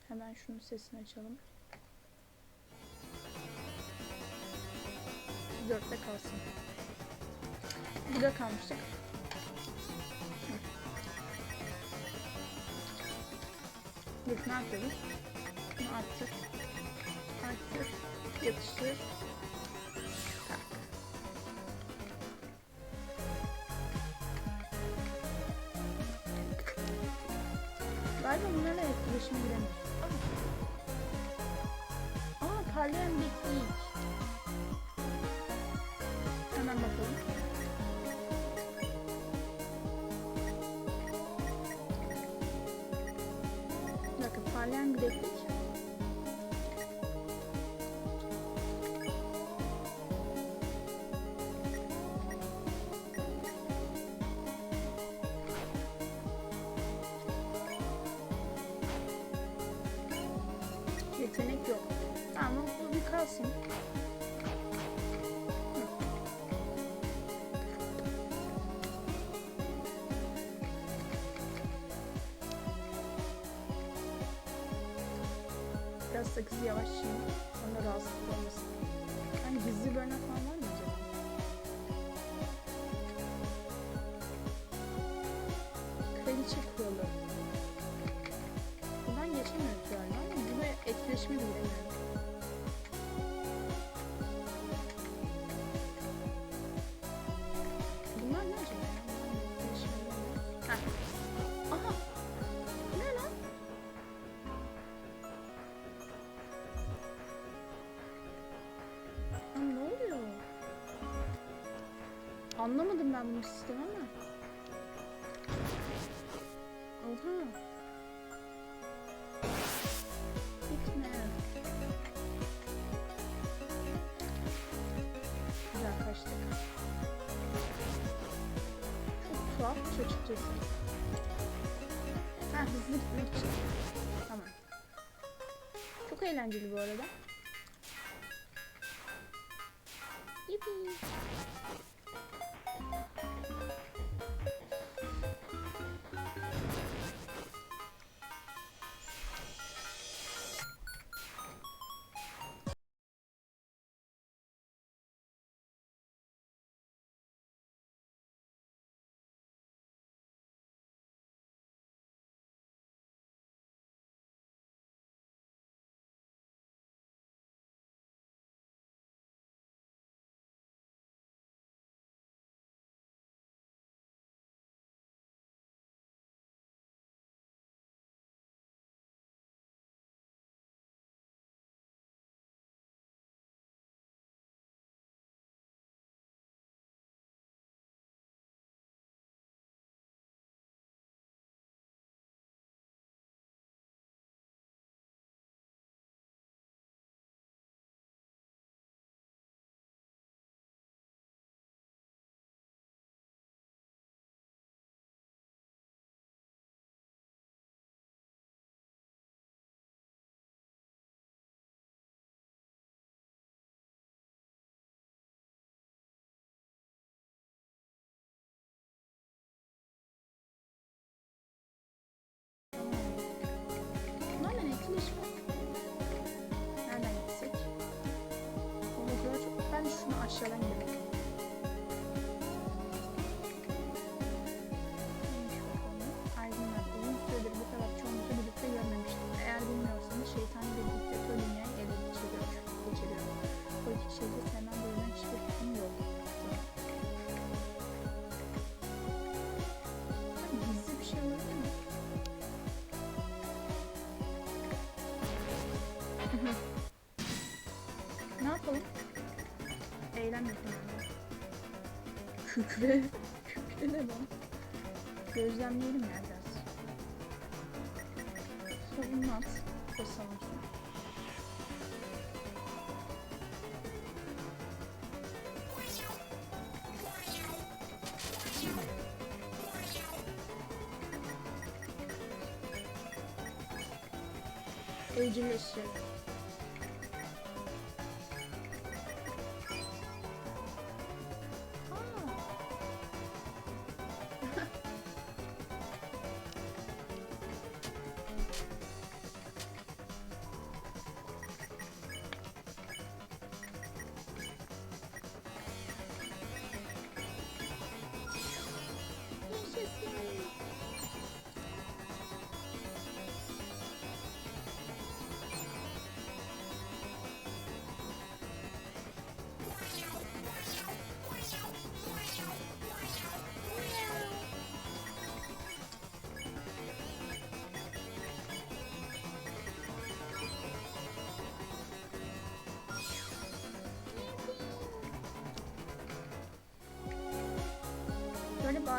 Hemen şunun sesini açalım. 4'te kalsın. Burada kalmıştık. Dur, ne yapıyoruz? Bunu arttır. Arttır. Yapıştır. Tak. Galiba bunlarla etkileşime giremiyoruz. Aa, parlayan bekleyin. Hemen bakalım. Bir dakika, parlayan bileklik. Yetenek yok. Tamam, bu bir kalsın. Biraz sakızı yavaşlayayım. Sonra rahatsızlık olmasın. Hani gizli bölme falan var mı acaba? Kraliçe kuralı. Buradan geçemiyoruz galiba ama burada etkileşime de giremiyorum. Bunlar ne acaba ya? Etkileşime giremiyoruz. Heh. Aha! Bu ne lan? Lan ne oluyor? Anlamadım ben bu sistemi ama. Oha. Gitme. Güzel kaçtık. Çok tuhaf açıkçası. Ha, hızlı gitmek için. Tamam. Çok eğlenceli bu arada. Yippee. Nereden etkileşme? Nereden gitsek? O çok... Ben şunu aşağıdan gidelim. Aydınlar, uzun süredir bu kadar çoğunlukla birlikte görmemiştim. Eğer bilmiyorsanız şeytan bir diktatör dünyayı ele geçiriyor. Politik şeyde sevmem bölümden hiçbir fikrim yok. Gizli bir şey olabilir mi? Ne yapalım? Eylem yapalım. Kükre. Kükre ne lan? Gözlemleyelim ya biraz. Savunma at. Basalım şunu. Evcilleştirelim.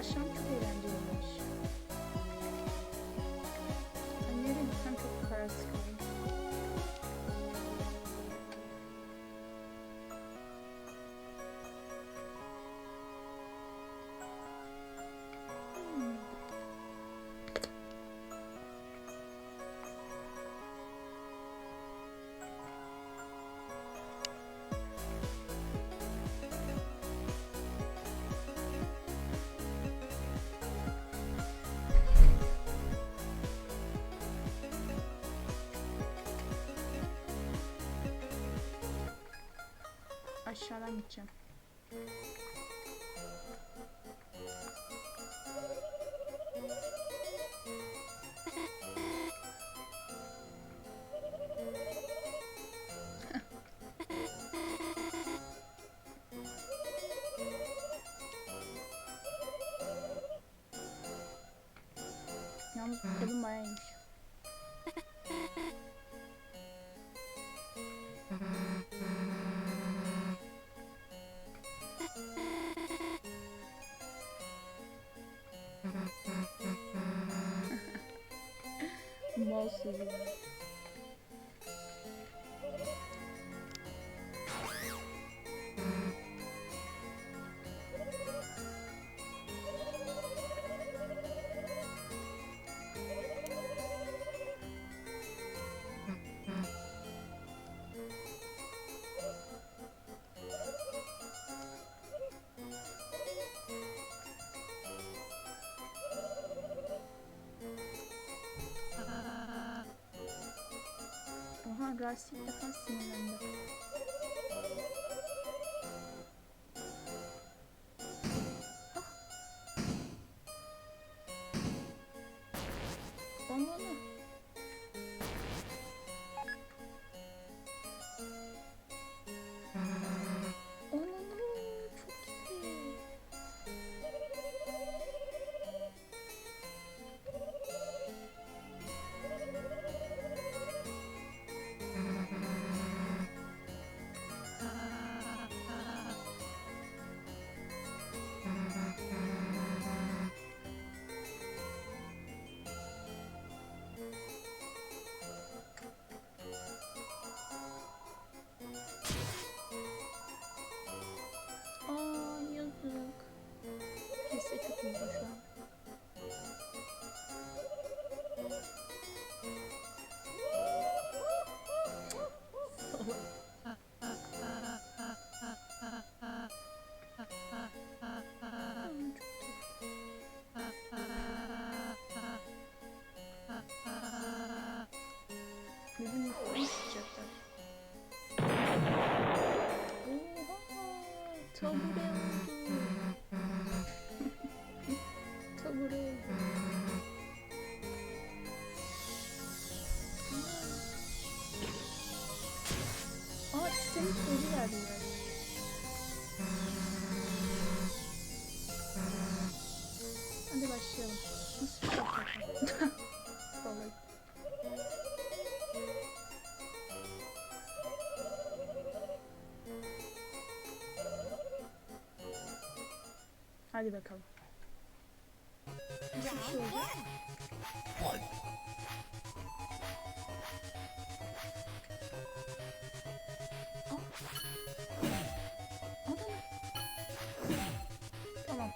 aşağım çok eğlenceliymiş. Ben nereye gitsem çok kararsız kaldım. Aşağıdan gideceğim. Yalnız bu kadın bayağı iyiymiş. Mal sürüyor. Oha, Rasi ilk defa sinirlendi. Ah. Onu. Çok iyi. Aa, yazık. Kesin çok iyi şu an. Bizim yukarı çıkacaklar. Oha! Tabure oldu. Tabure oldu. Aa, sistemik kodu verdiler. Hadi başlayalım. Nasıl bir şey yapalım? Vallahi. Hadi bakalım. Nasıl bir şey olacak? Tamam.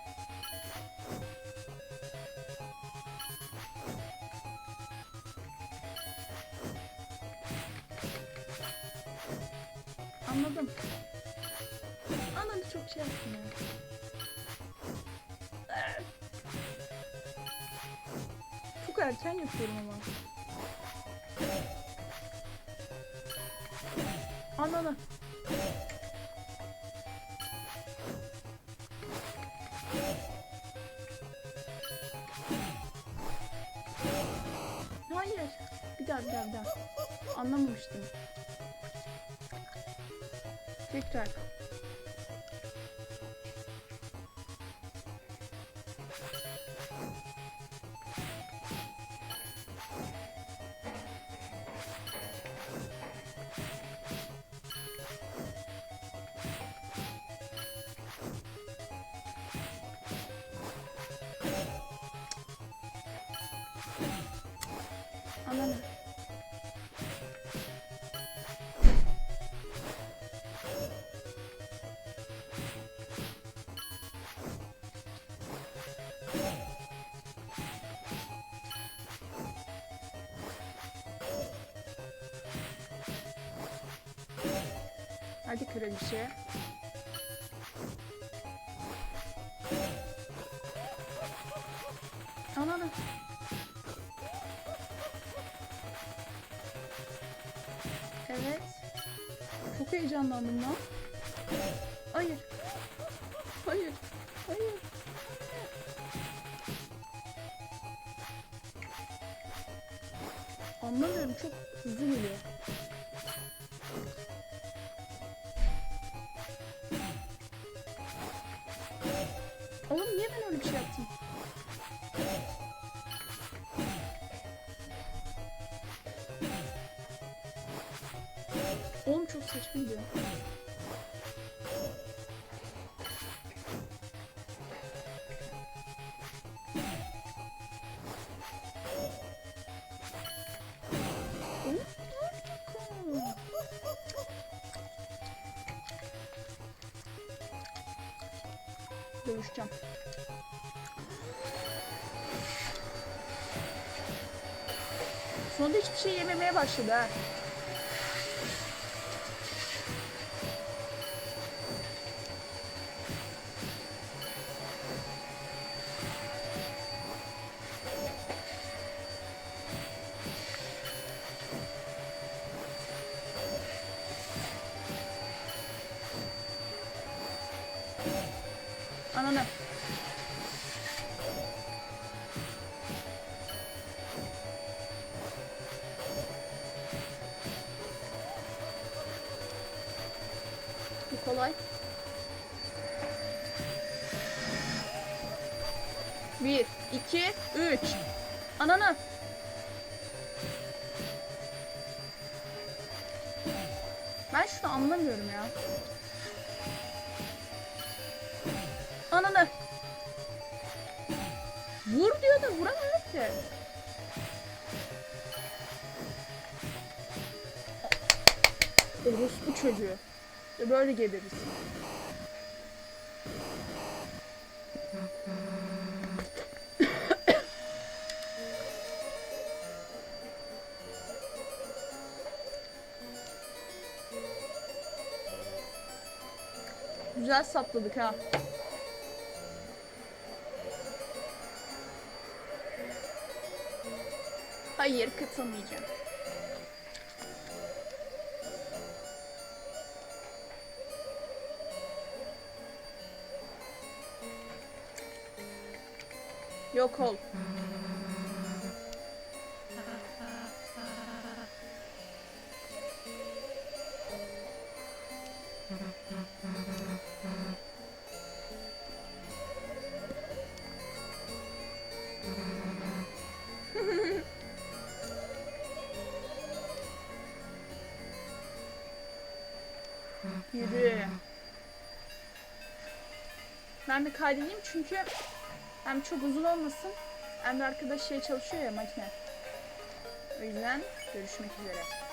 Anladım. Anladım, çok şey yaptım ya. Çok erken yapıyorum ama. Anladım. Hayır. Bir daha. Anlamamıştım. Tekrar. Ananı. Hadi kraliçe. Ananı. Evet. Çok heyecanlandım lan. Hayır. Hayır. Hayır. Anlamıyorum, çok hızlı geliyor. Oğlum niye ben öyle bir şey yaptım? Oğlum çok saçma gidiyor. Dövüşeceğim. Sonunda hiçbir şey yememeye başladı ha. Ananı. Bu kolay. 1, 2, 3. Ananı. Ben şunu anlamıyorum ya. Ananı. Vur diyor da vuramıyor ki. Orospu çocuğu. Böyle gebeririz. Güzel sapladık ha. Hayır, katılmayacağım. Yok ol. Yürü. Ben bir kaydedeyim çünkü hem çok uzun olmasın hem de arkadaş çalışıyor ya, makine. O yüzden görüşmek üzere.